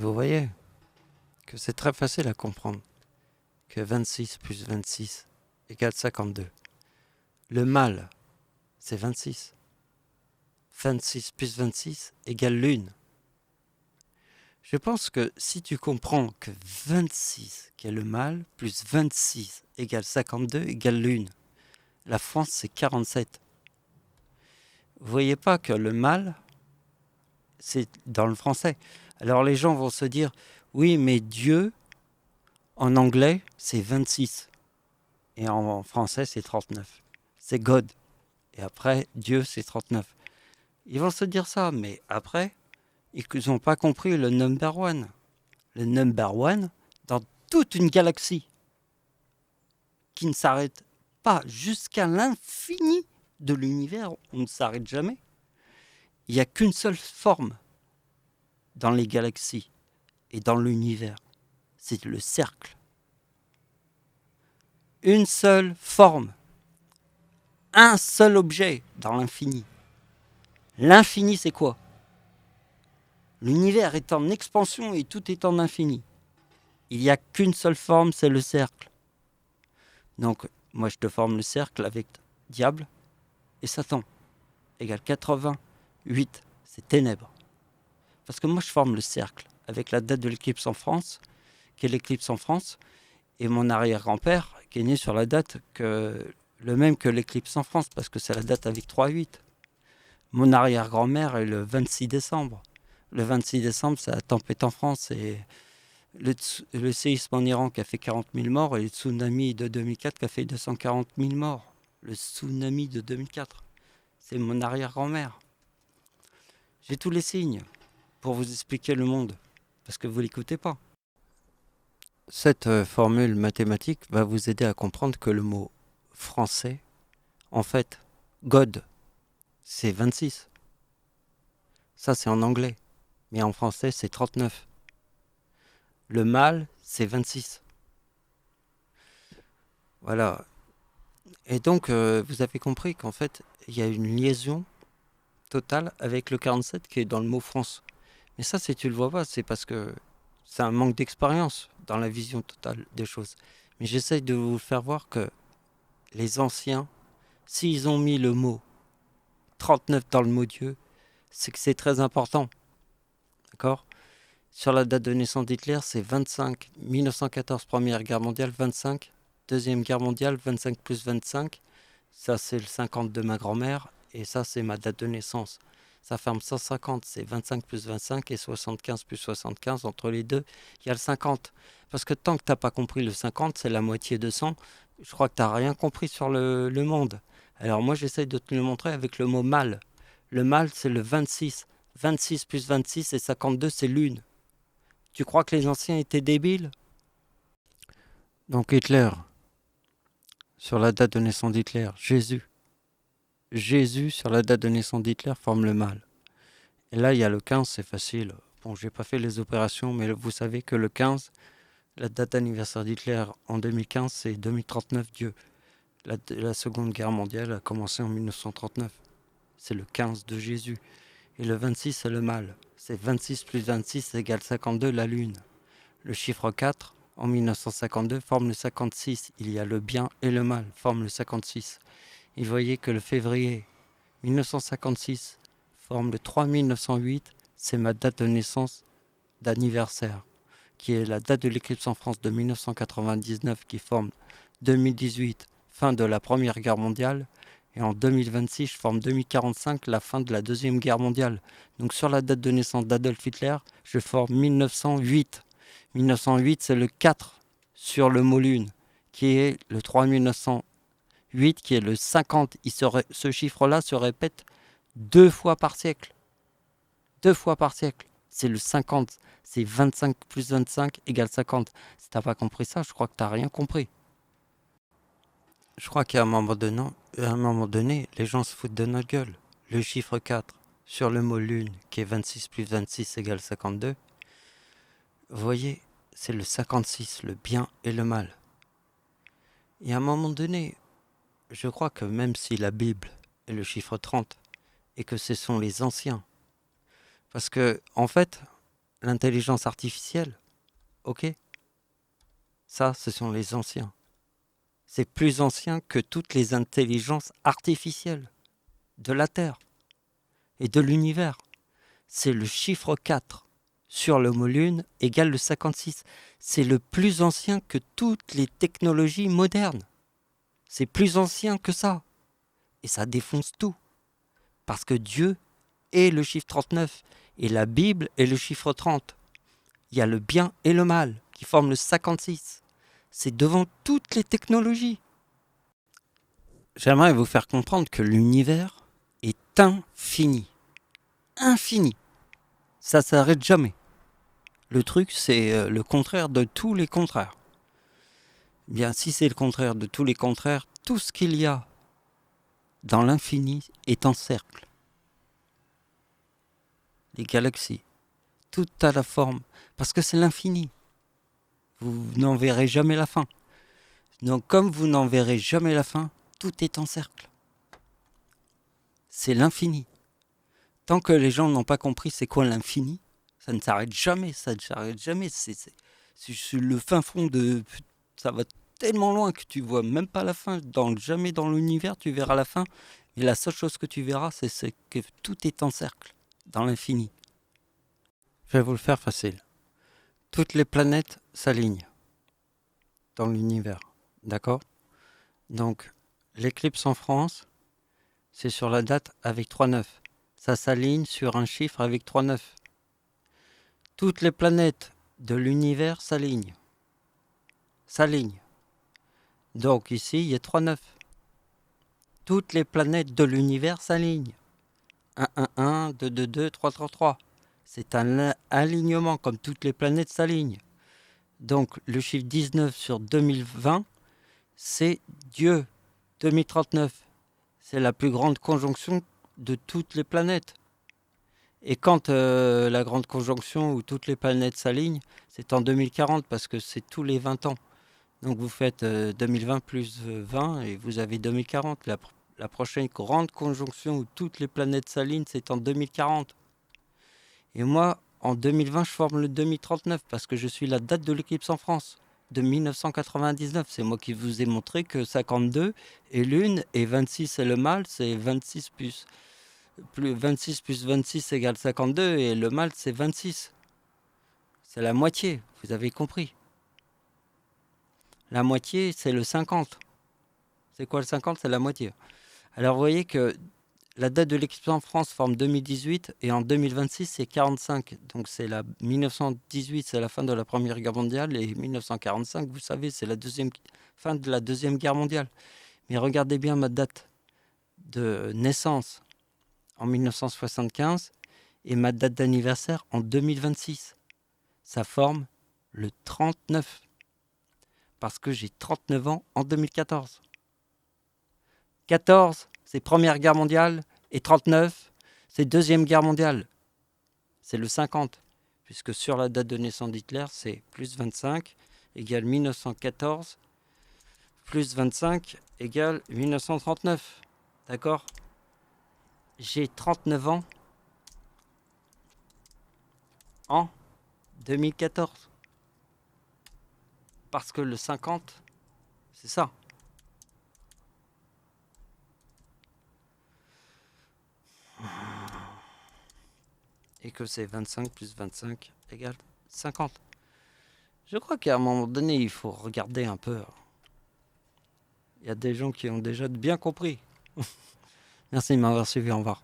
Vous voyez que c'est très facile à comprendre que 26 plus 26 égale 52. Le mal, c'est 26. 26 plus 26 égale lune. Je pense que si tu comprends que 26, qui est le mal, plus 26 égale 52 égale lune, la France, c'est 47. Vous voyez pas que le mal, c'est dans le français. Alors les gens vont se dire, oui, mais Dieu, en anglais, c'est 26. Et en français, c'est 39. C'est God. Et après, Dieu, c'est 39. Ils vont se dire ça, mais après, ils n'ont pas compris le number one. Le number one, dans toute une galaxie qui ne s'arrête pas jusqu'à l'infini de l'univers, on ne s'arrête jamais. Il n'y a qu'une seule forme dans les galaxies et dans l'univers, c'est le cercle. Une seule forme, un seul objet dans l'infini. L'infini, c'est quoi? L'univers est en expansion et tout est en infini. Il n'y a qu'une seule forme, c'est le cercle. Donc, moi, je te forme le cercle avec diable et Satan, égale 88, c'est ténèbres. Parce que moi, je forme le cercle avec la date de l'éclipse en France, qui est l'éclipse en France, et mon arrière-grand-père, qui est né sur la date le même que l'éclipse en France, parce que c'est la date avec 3-8. Mon arrière-grand-mère est le 26 décembre. Le 26 décembre, c'est la tempête en France, et le séisme en Iran qui a fait 40 000 morts, et le tsunami de 2004 qui a fait 240 000 morts. Le tsunami de 2004, c'est mon arrière-grand-mère. J'ai tous les signes pour vous expliquer le monde, parce que vous ne l'écoutez pas. Cette formule mathématique va vous aider à comprendre que le mot français, en fait, God, c'est 26. Ça, c'est en anglais. Mais en français, c'est 39. Le mal, c'est 26. Voilà. Et donc, vous avez compris qu'en fait, il y a une liaison totale avec le 47 qui est dans le mot France. Mais ça, si tu le vois pas, c'est parce que c'est un manque d'expérience dans la vision totale des choses. Mais j'essaye de vous faire voir que les anciens, s'ils ont mis le mot 39 dans le mot Dieu, c'est que c'est très important. D'accord? Sur la date de naissance d'Hitler, c'est 25, 1914, Première Guerre mondiale, 25, Deuxième Guerre mondiale, 25 plus 25. Ça, c'est le 50 de ma grand-mère, et ça, c'est ma date de naissance. Ça ferme 150, c'est 25 plus 25, et 75 plus 75. Entre les deux, il y a le 50. Parce que tant que tu n'as pas compris le 50, c'est la moitié de 100. Je crois que tu n'as rien compris sur le monde. Alors moi, j'essaye de te le montrer avec le mot mal. Le mal, c'est le 26. 26 plus 26 et 52, c'est lune. Tu crois que les anciens étaient débiles? Donc Hitler, sur la date de naissance d'Hitler, Jésus, sur la date de naissance d'Hitler, forme le mal. Et là, il y a le 15, c'est facile. Bon, j'ai pas fait les opérations, mais vous savez que le 15, la date d'anniversaire d'Hitler en 2015, c'est 2039 Dieu. La Seconde Guerre mondiale a commencé en 1939. C'est le 15 de Jésus. Et le 26, c'est le mal. C'est 26 plus 26 égale 52, la lune. Le chiffre 4, en 1952, forme le 56. Il y a le bien et le mal, forme le 56. Et voyez que le février 1956 forme le 3908. C'est ma date de naissance d'anniversaire, qui est la date de l'éclipse en France de 1999, qui forme 2018, fin de la Première Guerre mondiale. Et en 2026, je forme 2045, la fin de la Deuxième Guerre mondiale. Donc sur la date de naissance d'Adolf Hitler, je forme 1908. 1908, c'est le 4 sur le mot lune, qui est le 3908, qui est le 50. Ce chiffre-là se répète 2 fois par siècle. 2 fois par siècle. C'est le 50. C'est 25 plus 25 égale 50. Si tu n'as pas compris ça, je crois que tu n'as rien compris. Je crois qu'à un moment donné, les gens se foutent de notre gueule. Le chiffre 4 sur le mot lune, qui est 26 plus 26 égale 52. Vous voyez, c'est le 56, le bien et le mal. Et à un moment donné, je crois que même si la Bible est le chiffre 30, et que ce sont les anciens, parce que, en fait, l'intelligence artificielle, ok? Ça, ce sont les anciens. C'est plus ancien que toutes les intelligences artificielles de la Terre et de l'univers. C'est le chiffre 4 sur l'homo lune égale le 56. C'est le plus ancien que toutes les technologies modernes. C'est plus ancien que ça. Et ça défonce tout. Parce que Dieu est le chiffre 39 et la Bible est le chiffre 30. Il y a le bien et le mal qui forment le 56. C'est devant toutes les technologies. J'aimerais vous faire comprendre que l'univers est infini. Infini. Ça s'arrête jamais. Le truc, c'est le contraire de tous les contraires. Bien, si c'est le contraire de tous les contraires, tout ce qu'il y a dans l'infini est en cercle. Les galaxies, tout a la forme, parce que c'est l'infini. Vous n'en verrez jamais la fin. Donc, comme vous n'en verrez jamais la fin, tout est en cercle. C'est l'infini. Tant que les gens n'ont pas compris c'est quoi l'infini, ça ne s'arrête jamais, ça ne s'arrête jamais. C'est le fin fond de... Ça va tellement loin que tu vois même pas la fin. Jamais dans l'univers tu verras la fin. Et la seule chose que tu verras, c'est que tout est en cercle, dans l'infini. Je vais vous le faire facile. Toutes les planètes s'alignent dans l'univers, d'accord? Donc, l'éclipse en France, c'est sur la date avec 3,9. Ça s'aligne sur un chiffre avec 3,9. Toutes les planètes de l'univers s'alignent. Donc ici, il y a 3,9. Toutes les planètes de l'univers s'alignent. 1, 1, 1, 2, 2, 2, 3, 3, 3. C'est un alignement comme toutes les planètes s'alignent. Donc le chiffre 19 sur 2020, c'est Dieu. 2039, c'est la plus grande conjonction de toutes les planètes. Et quand la grande conjonction où toutes les planètes s'alignent, c'est en 2040 parce que c'est tous les 20 ans. Donc vous faites 2020 plus 20 et vous avez 2040. La prochaine grande conjonction où toutes les planètes s'alignent, c'est en 2040. Et moi, en 2020, je forme le 2039 parce que je suis la date de l'éclipse en France, de 1999. C'est moi qui vous ai montré que 52 est lune et 26 est le mâle, c'est 26 plus 26 égale 52 et le mâle c'est 26. C'est la moitié, vous avez compris. La moitié c'est le 50. C'est quoi le 50? C'est la moitié. Alors vous voyez que la date de l'éclipse en France forme 2018 et en 2026 c'est 45. Donc c'est 1918, c'est la fin de la Première Guerre mondiale et 1945, vous savez, c'est la fin de la Deuxième Guerre mondiale. Mais regardez bien ma date de naissance en 1975 et ma date d'anniversaire en 2026. Ça forme le 39. Parce que j'ai 39 ans en 2014. 14, c'est Première Guerre mondiale et 39, c'est Deuxième Guerre mondiale. C'est le 50. Puisque sur la date de naissance d'Hitler, c'est plus 25 égale 1914 plus 25 égale 1939. D'accord? J'ai 39 ans en 2014. Parce que le 50, c'est ça. Et que c'est 25 plus 25 égale 50. Je crois qu'à un moment donné, il faut regarder un peu. Il y a des gens qui ont déjà bien compris. Merci de m'avoir suivi, au revoir.